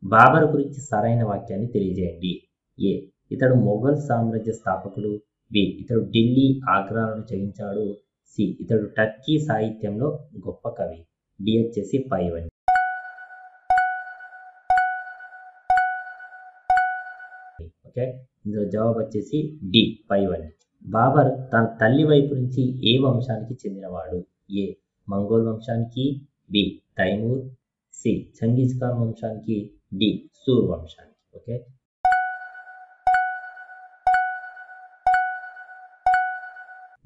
బాబర్ గురించి సరైన వాక్యాన్ని తెలియజేయండి. ఏ. ఇతడు మొఘల్ సామ్రాజ్య స్థాపకుడు. బి. ఇతడు ఢిల్లీ, ఆగ్రాలను జయించాడు. సి. ఇతడు టర్కీ సాహిత్యంలో గొప్ప కవి. డి వచ్చేసి పైవన్నీ. ఓకే, ఇందులో జవాబు వచ్చేసి డి పైవన్నీ. బాబర్ తన తల్లి వైపు నుంచి ఏ వంశానికి చెందినవాడు? ఏ. మంగోల్ వంశానికి. బి. తైమూర్. సి. చంగీజ్ ఖాన్ వంశానికి. డి. సూర్ వంశానికి. ఓకే,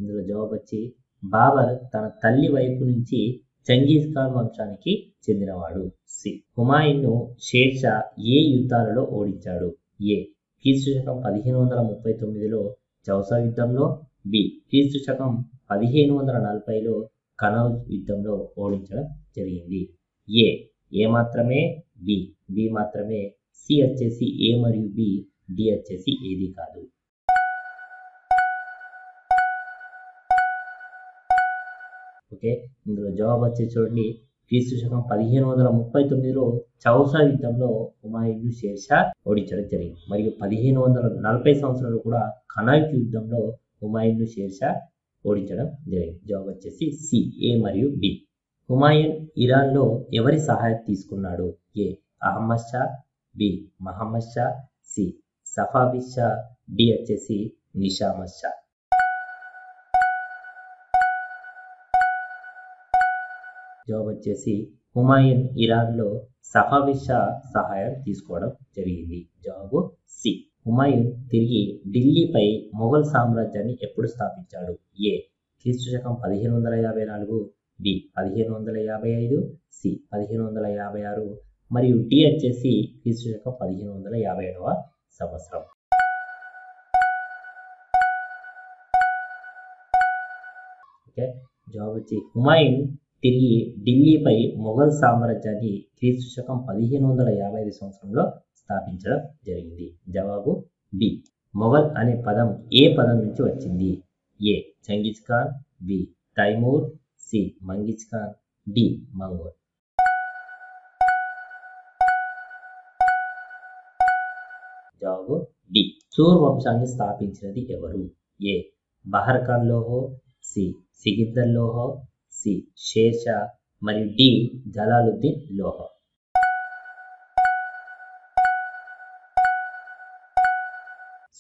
ఇందులో జవాబు వచ్చి బాబర్ తన తల్లి వైపు నుంచి చంగీజ్ ఖాన్ వంశానికి చెందినవాడు. సి. హుమాయూన్ను షేర్షా ఏ యుద్ధాలలో ఓడించాడు? ఏ. క్రీస్తు శకం 1539లో చౌసా యుద్ధంలో. బి. క్రీస్తు శకం 1540లో కనౌజ్ యుద్ధంలో ఓడించడం జరిగింది. ఏ. ఏ మాత్రమే. బి. బి మాత్రమే. సి వచ్చేసి ఏ మరియు బి. డి వచ్చేసి ఏది కాదు. ఓకే, ఇందులో జవాబు వచ్చి చూడండి, క్రీస్తు శకం 1539లో చౌసా యుద్ధంలో హుమాయూన్ను షేర్షా ఓడించడం జరిగింది. మరియు 1540 సంవత్సరంలో కూడా కనౌజ్ యుద్ధంలో హుమాయూన్ను షేర్షా ఓడించడం జరిగింది. జవాబు వచ్చేసి సి. ఏ మరియు బి. హుమాయూన్ ఇరాన్లో ఎవరి సహాయం తీసుకున్నాడు? A. Ahmad Shah. B. Muhammad Shah. C. Safavi Shah. D వచ్చేసి నిజామద్ షా. జవాబు వచ్చేసి హుమాయూన్ ఇరాన్లో సఫావి షా సహాయం తీసుకోవడం జరిగింది. జవాబు సి. హుమాయూన్ తిరిగి ఢిల్లీపై మొఘల్ సామ్రాజ్యాన్ని ఎప్పుడు స్థాపించాడు? ఏ. క్రీస్తు శకం 1554. బి. 1555. సి. 1556. మరియు డి వచ్చేసి క్రీస్తు శకం 1557వ సంవత్సరం. ఓకే, జవాబు వచ్చి హుమాయూన్ తిరిగి ఢిల్లీపై మొఘల్ సామ్రాజ్యాన్ని క్రీస్తు శకం 1555 సంవత్సరంలో స్థాపించడం జరిగింది. జవాబు బి. మొఘల్ అనే పదం ఏ పదం నుంచి వచ్చింది? A. Genghis Khan. B. Timur. C. Mangiz Khan. D. Mongol. జవాబు డి. సూర్ వంశాన్ని స్థాపించినది ఎవరు? A. Bahar Khan Lohani. C. Sikandar Lohani. C. Sher Shah. మరియు డి. జలాలుద్దీన్ లోహో.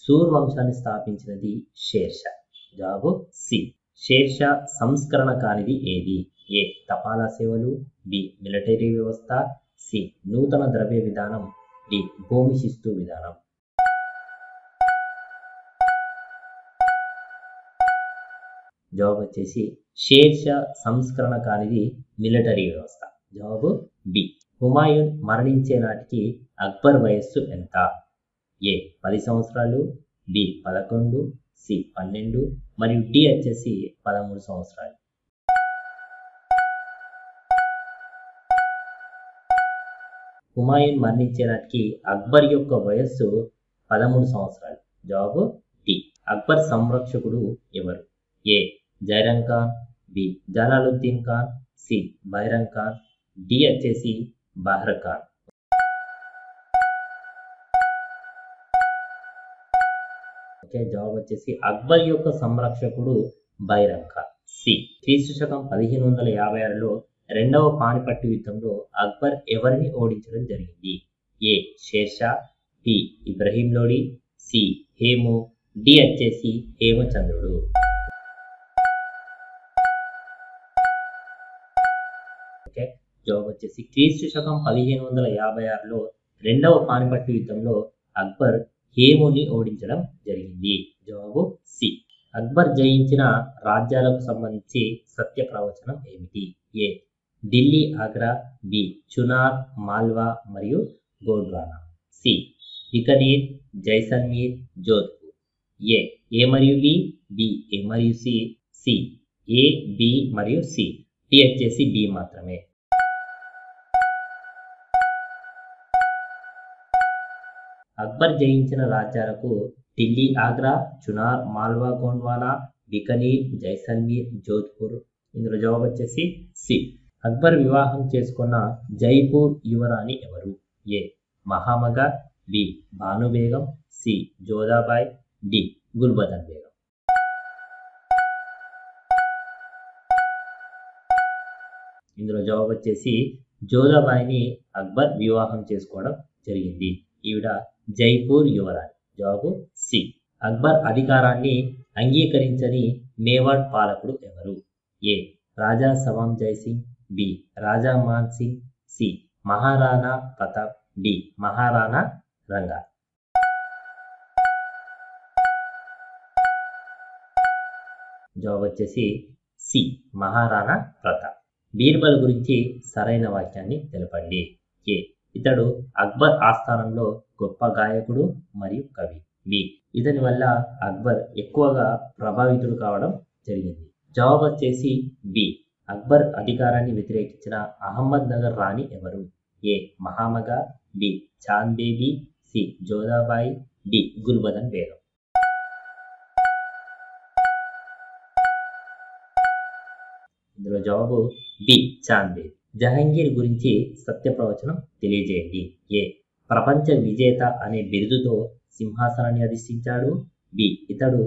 సూర్ వంశాన్ని స్థాపించినది షేర్షా. జవాబు సి. షేర్షా సంస్కరణ కానిది ఏది? ఏ. తపాలా సేవలు. బి. మిలిటరీ వ్యవస్థ. సి. నూతన ద్రవ్య విధానం. డి. భూమి శిస్తు విధానం. జవాబు వచ్చేసి షేర్షా సంస్కరణ కానిది మిలిటరీ వ్యవస్థ. జవాబు బి. హుమాయూన్ మరణించే నాటికి అక్బర్ వయస్సు ఎంత? ఏ. 10 సంవత్సరాలు. బి. 11. సి. 12. మరియు డి వచ్చేసి 13 సంవత్సరాలు. హుమాయూన్ మరణించే నాటికి అక్బర్ యొక్క వయస్సు 13 సంవత్సరాలు. జవాబు డి. అక్బర్ సంరక్షకుడు ఎవరు? ఏ. జైరన్ Khan. B. Jalaluddin Khan. C. Bairam Khan. D వచ్చేసి బహర్ ఖాన్. ఓకే, జవాబు వచ్చేసి అక్బర్ యొక్క సంరక్షకుడు బైరన్ ఖాన్. సి. క్రీస్తు శకం 1556లో రెండవ పానిపట్టు యుద్ధంలో అక్బర్ ఎవరిని ఓడించడం జరిగింది? A. Sher Shah. B. Ibrahim Lodi. C. Hemu. D వచ్చేసి హేమచంద్రుడు. ఓకే, జవాబు వచ్చేసి క్రీస్తు శకం 1556లో రెండవ పానిపట్టు యుద్ధంలో అక్బర్ హేముని ఓడించడం జరిగింది. జవాబు సి. అక్బర్ జయించిన రాజ్యాలకు సంబంధించి సత్య ప్రవచనం ఏమిటి? ఏ. ఢిల్లీ, ఆగ్రా. బి. చునార్, మాల్వా మరియు గోండ్వానా. సి. బికనీర్, జైసల్మీర్, జోధ్పూర్. ఏ. ఏ మరియు బి. బి. ఏ మరియు సి. సి. ఏ, బి మరియు సి. డి వచ్చేసి బి మాత్రమే. అక్బర్ జయించిన రాజ్యాలకు ఢిల్లీ, ఆగ్రా, చునార్, మాల్వా, గోండ్వానా, బికనీర్, జైసల్మీర్, జోధ్పూర్. ఇందులో జవాబు వచ్చేసి సి. అక్బర్ వివాహం చేసుకున్న జైపూర్ యువరాణి ఎవరు? A. Maham Anga, B Bhanu Begum, C Jodha Bai, D Gulbadan Begum. ఇందులో జవాబు వచ్చేసి జోధాబాయిని అక్బర్ వివాహం చేసుకోవడం జరిగింది. ఈవిడ జైపూర్ యువరాణి. జవాబు సి. అక్బర్ అధికారాన్ని అంగీకరించని మేవాడ్ పాలకుడు ఎవరు? ఏ రాజా సవాం జై సింగ్, బి రాజా మాన్ సింగ్, సి మహారాణా ప్రతాప్, డి మహారాణా రంగా. జవాబు వచ్చేసి సి మహారాణా ప్రతాప్. బీర్బల్ గురించి సరైన వాక్యాన్ని తెలపండి. ఏ ఇతడు అక్బర్ ఆస్థానంలో గొప్ప గాయకుడు మరియు కవి. బి ఇతని వల్ల అక్బర్ ఎక్కువగా ప్రభావితుడు కావడం జరిగింది. జవాబు వచ్చేసి బి. అక్బర్ అధికారాన్ని వ్యతిరేకించిన అహ్మద్ నగర్ రాణి ఎవరు? A Maham Anga, B Chand Bibi, C Jodha Bai, D Gulbadan Begum. ఇందులో జవాబు బి చాంద్ బేబీ. జహంగీర్ గురించి సత్య ప్రవచనం తెలియజేయండి. ఏ ప్రపంచ విజేత అనే బిరుదుతో సింహాసనాన్ని అధిష్ఠించాడు. బి ఇతడు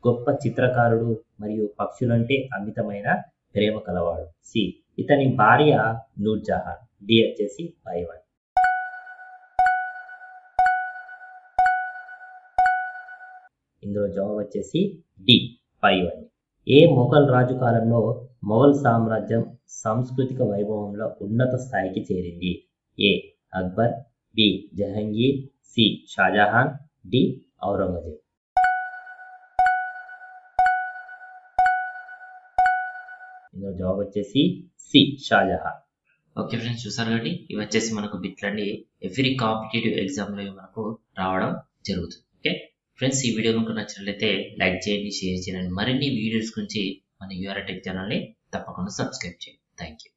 గొప్ప చిత్రకారుడు మరియు పక్షులంటే అమితమైన ప్రేమ కలవాడు. సి ఇతని భార్య నూర్జహాన్. డి వచ్చేసి పైవన్. ఇందులో జవాబు వచ్చేసి డి పైవన్. ఏ మొఘల్ రాజు కాలంలో మొఘల్ సామ్రాజ్యం సాంస్కృతిక వైభవంలో ఉన్నత స్థాయికి చేరింది? A Akbar, B Jahangir, C Shah Jahan, D Aurangzeb. ఇందులో జవాబు వచ్చేసి సి షాజహాన్. ఓకే ఫ్రెండ్స్, చూసారు కాబట్టి ఇవి వచ్చేసి మనకు బిట్లండి ఎవ్రీ కాంపిటేటివ్ ఎగ్జామ్లో మనకు రావడం జరుగుతుంది. ఓకే ఫ్రెండ్స్, ఈ వీడియో మీకు నచ్చినట్లయితే లైక్ చేయండి, షేర్ చేయండి. మరిన్ని వీడియోస్ గురించి మన యూఆర్టెక్ ఛానల్ని తప్పకుండా సబ్స్క్రైబ్ చేయండి. Thank you.